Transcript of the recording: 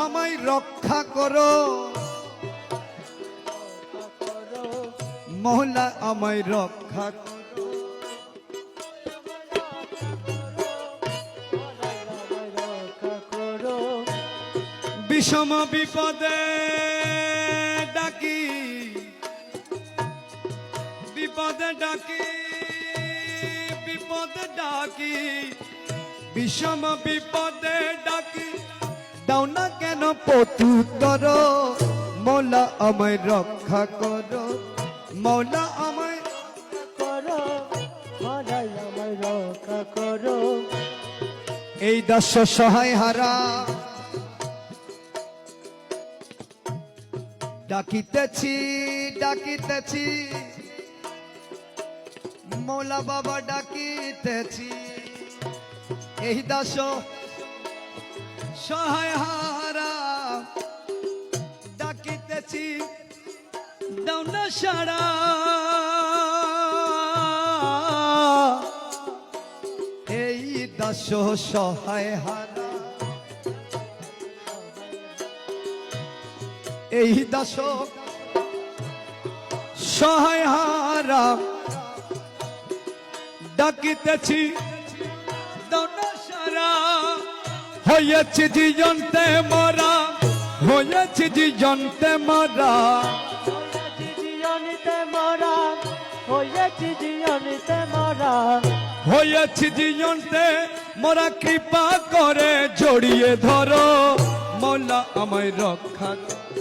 আমায় রক্ষা করো, মৌলা আমায় রক্ষা করো। বিষম বিপদে ডাকি, বিপদে ডাকি, বিপদে ডাকি, বিষম বিপদে ডাকি, দাও না কেন প্রত্যুত্তর, মৌলা আমায় রক্ষা করো, মৌলা আমায় করো, মৌলা আমায় রক্ষা করো। এই দাস সহায় হারা ডাকিতেছি, ডাকিতেছি, মৌলা বাবা ডাকিতেছি। এই দাস সহায় হারা ডাকিতেছি, দাও না সারা। এই দাস সহায় হারা, এই দাস সহায় হারা ডাকিতেছি, দাও না সারা। হয়েছে জীবনতে মরা, হয়েছে জীবনতে মরা, জীবনীতে মরা, হয়েছি জীবনীতে মরা, হয়েছে জীবনতে মরা, কৃপা করে জড়িয়ে ধরো, মৌলা আমায় রক্ষা করো।